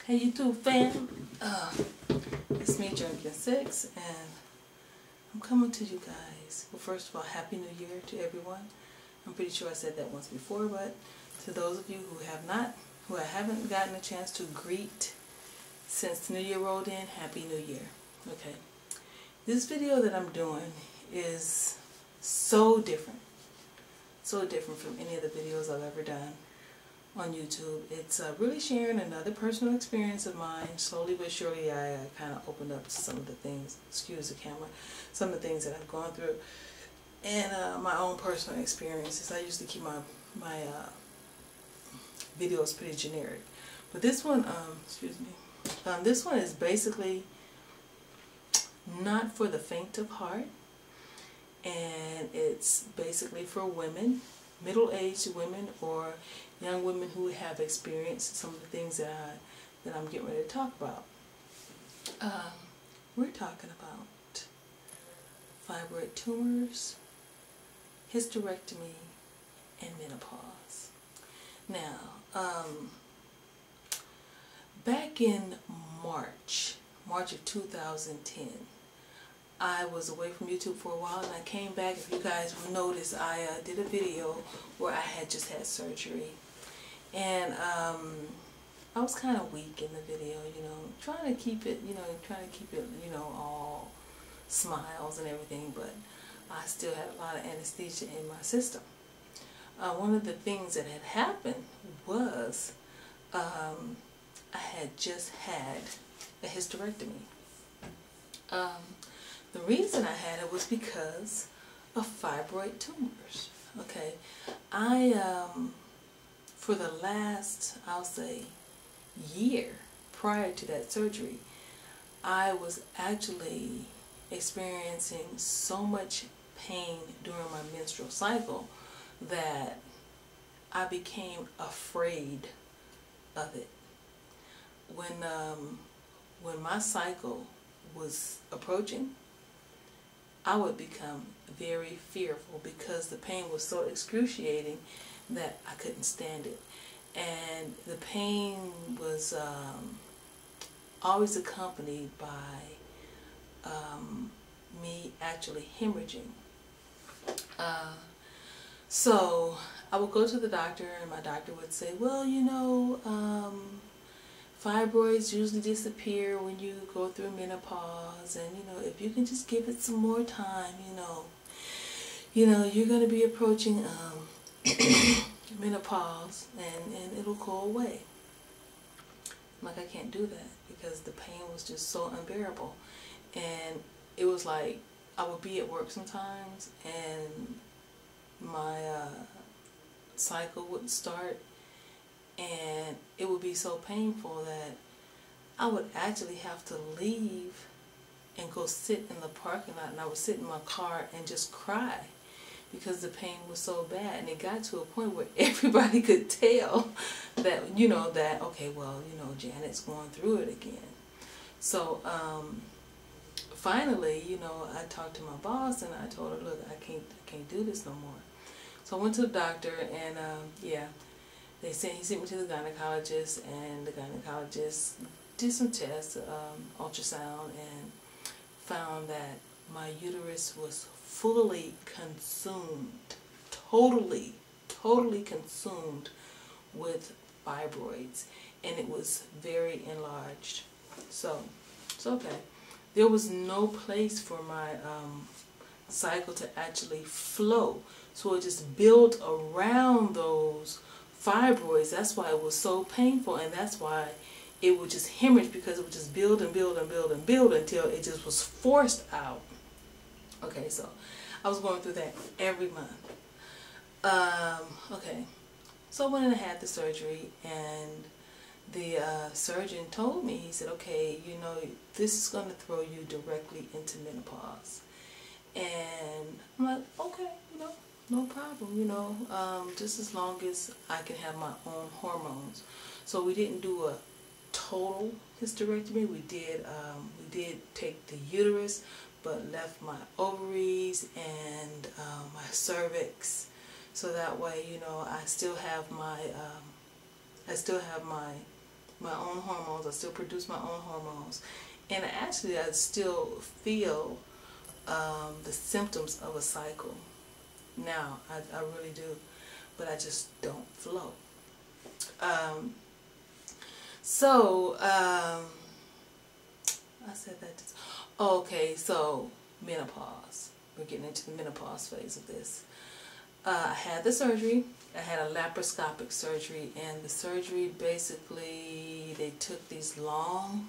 Hey YouTube fam, it's me Junkie 6 and I'm coming to you guys. Well, first of all, Happy New Year to everyone. I'm pretty sure I said that once before, but to those of you who I haven't gotten a chance to greet since the New Year rolled in, Happy New Year. Okay, this video that I'm doing is so different from any of the videos I've ever done on YouTube. It's really sharing another personal experience of mine. Slowly but surely I kind of opened up to some of the things, excuse the camera, some of the things that I've gone through and my own personal experiences. I usually keep my videos pretty generic, but this one, this one is basically not for the faint of heart, and it's basically for women, middle-aged women or young women who have experienced some of the things that I'm getting ready to talk about. We're talking about fibroid tumors, hysterectomy, and menopause. Now, back in March of 2010, I was away from YouTube for a while, and I came back. If you guys will notice, I did a video where I had just had surgery, and I was kind of weak in the video, you know, trying to keep it, all smiles and everything, but I still had a lot of anesthesia in my system. One of the things that had happened was I had just had a hysterectomy. The reason I had it was because of fibroid tumors. Okay, for the last, I'll say, year prior to that surgery, I was actually experiencing so much pain during my menstrual cycle that I became afraid of it. When my cycle was approaching, I would become very fearful because the pain was so excruciating that I couldn't stand it. And the pain was always accompanied by me actually hemorrhaging. So I would go to the doctor, and my doctor would say, well, you know, fibroids usually disappear when you go through menopause, and you know, if you can just give it some more time, you know, you're going to be approaching menopause, and it'll go away. I'm like, I can't do that because the pain was just so unbearable, and it was like I would be at work sometimes, and my cycle would start. And it would be so painful that I would actually have to leave and go sit in the parking lot, and I would sit in my car and just cry because the pain was so bad. And it got to a point where everybody could tell that, okay, well, Janet's going through it again. So finally, I talked to my boss, and I told her, look, I can't do this no more. So I went to the doctor, and yeah. He sent me to the gynecologist, and the gynecologist did some tests, ultrasound, and found that my uterus was fully consumed, totally consumed with fibroids, and it was very enlarged. So it's okay. There was no place for my cycle to actually flow, so it just built around those fibroids. That's why it was so painful, and that's why it would just hemorrhage, because it would just build and build and build and build until it just was forced out. Okay, so I was going through that every month. Okay, so I went and had the surgery, and the surgeon told me, he said, okay, this is going to throw you directly into menopause. And I'm like, okay, no problem, just as long as I can have my own hormones. So we didn't do a total hysterectomy. We did take the uterus, but left my ovaries and my cervix, so that way, I still have my my own hormones. I still produce my own hormones. And actually I still feel the symptoms of a cycle. Now, I really do. But I just don't flow. I said that. Okay, so menopause. We're getting into the menopause phase of this. I had the surgery. I had a laparoscopic surgery, and the surgery basically, they took these long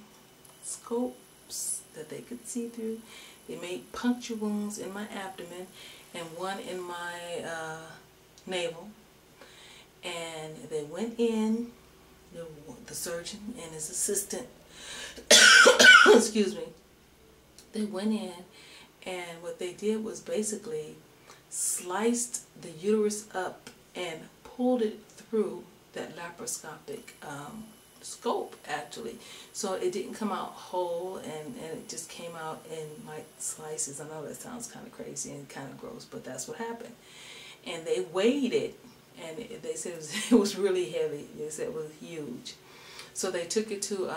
scopes that they could see through. They made puncture wounds in my abdomen and one in my navel. And they went in, the surgeon and his assistant, excuse me, they went in, and what they did was basically sliced the uterus up and pulled it through that laparoscopic scope, actually. So it didn't come out whole, and it just came out in like slices. I know that sounds kind of crazy and kind of gross, but that's what happened. And they weighed it, and they said it was really heavy. They said it was huge. So they took it to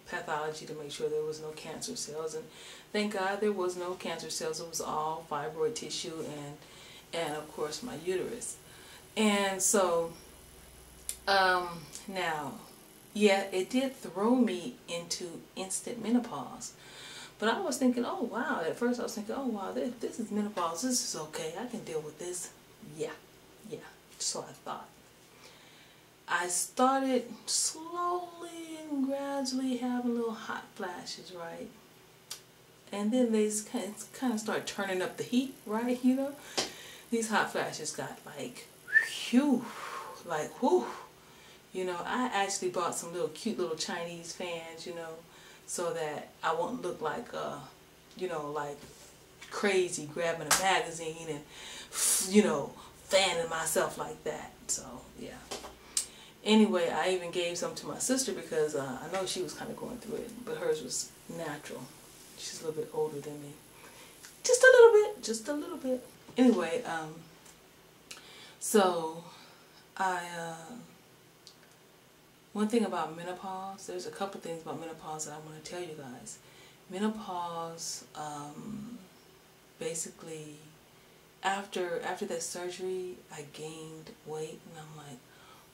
pathology to make sure there was no cancer cells, and thank God there was no cancer cells. It was all fibroid tissue and of course my uterus. And so now, yeah, it did throw me into instant menopause. But I was thinking, oh wow, at first I was thinking, oh wow, this is menopause, this is okay, I can deal with this. Yeah, so I thought. I started slowly and gradually having little hot flashes, right? And then they kind of start turning up the heat, right? You know, these hot flashes got like, whew, like whew. You know, I actually bought some little cute little Chinese fans, you know, so that I won't look like, you know, like crazy grabbing a magazine and, you know, fanning myself like that. So, yeah. Anyway, I even gave some to my sister because I know she was kind of going through it, but hers was natural. She's a little bit older than me. Just a little bit, just a little bit. Anyway, so one thing about menopause, there's a couple things about menopause that I want to tell you guys. Menopause, basically, after that surgery, I gained weight, and I'm like,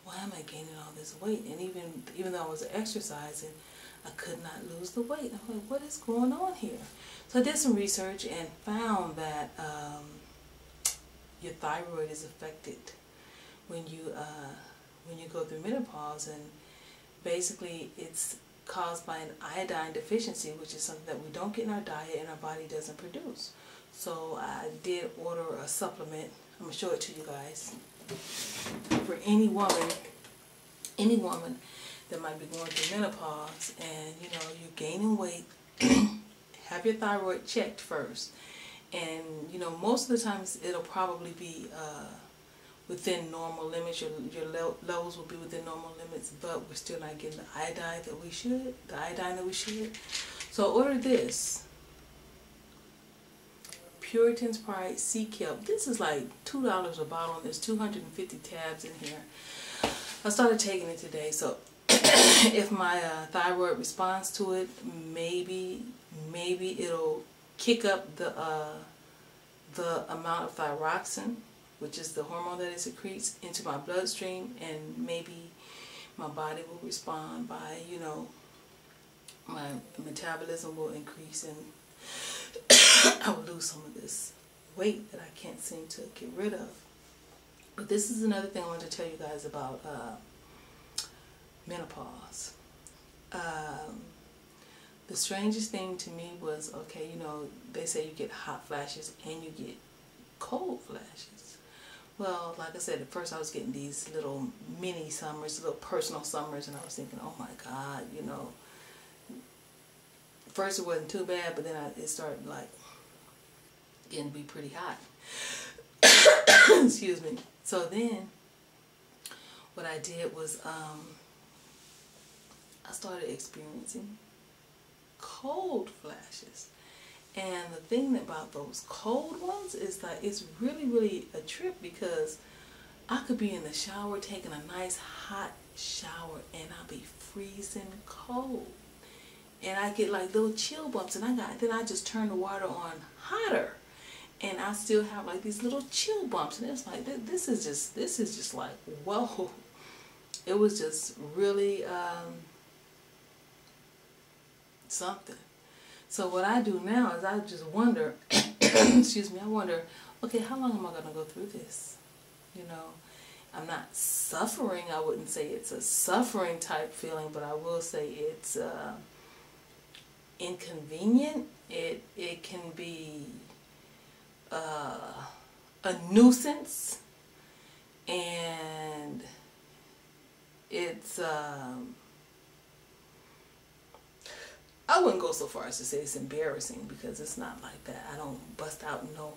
why am I gaining all this weight? And even though I was exercising, I could not lose the weight. I'm like, what is going on here? So I did some research and found that your thyroid is affected when you go through menopause, and basically it's caused by an iodine deficiency, which is something that we don't get in our diet and our body doesn't produce. So I did order a supplement. I'm gonna show it to you guys. For any woman that might be going through menopause, and you know you're gaining weight, have your thyroid checked first. And you know, most of the times it'll probably be within normal limits. Your levels will be within normal limits, but we're still not getting the iodine that we should. So I ordered this Puritan's Pride Sea Kelp. This is like $2 a bottle, and there's 250 tabs in here. I started taking it today, so if my thyroid responds to it, maybe it'll kick up the amount of thyroxine, which is the hormone that it secretes, into my bloodstream, and maybe my body will respond by, you know, my metabolism will increase, and I will lose some of this weight that I can't seem to get rid of. But this is another thing I wanted to tell you guys about menopause. The strangest thing to me was, okay, you know, they say you get hot flashes and you get cold flashes. Well, like I said, at first I was getting these little mini summers, little personal summers, and I was thinking, oh my God, you know. First it wasn't too bad, but then it started like getting to be pretty hot. Excuse me. So then what I did was I started experiencing cold flashes. And the thing about those cold ones is that it's really, really a trip, because I could be in the shower taking a nice hot shower and I'll be freezing cold. And I get like little chill bumps, and then I just turn the water on hotter, and I still have like these little chill bumps, and it's like this is just like, whoa. It was just really something. So what I do now is I just wonder, excuse me, I wonder, okay, how long am I going to go through this? You know, I'm not suffering. I wouldn't say it's a suffering type feeling, but I will say it's inconvenient. It can be a nuisance, and it's I wouldn't go so far as to say it's embarrassing, because it's not like that. I don't bust out in no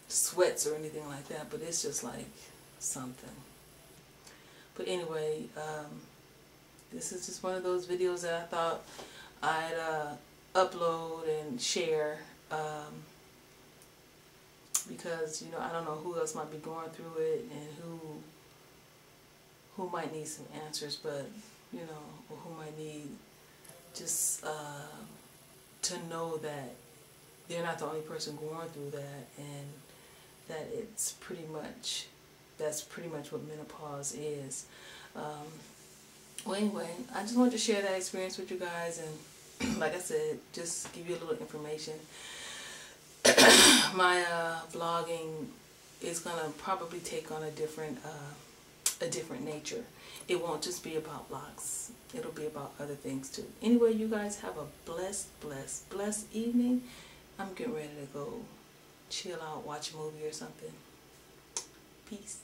sweats or anything like that, but it's just like something. But anyway, this is just one of those videos that I thought I'd upload and share, because, you know, I don't know who else might be going through it and who might need some answers, but, you know, or who might need just to know that they're not the only person going through that, and that it's that's pretty much what menopause is. Well, anyway, I just wanted to share that experience with you guys, and like I said, just give you a little information. My vlogging is gonna probably take on a different nature. It won't just be about vlogs. It'll be about other things too. Anyway, you guys have a blessed evening. I'm getting ready to go chill out, watch a movie or something. Peace.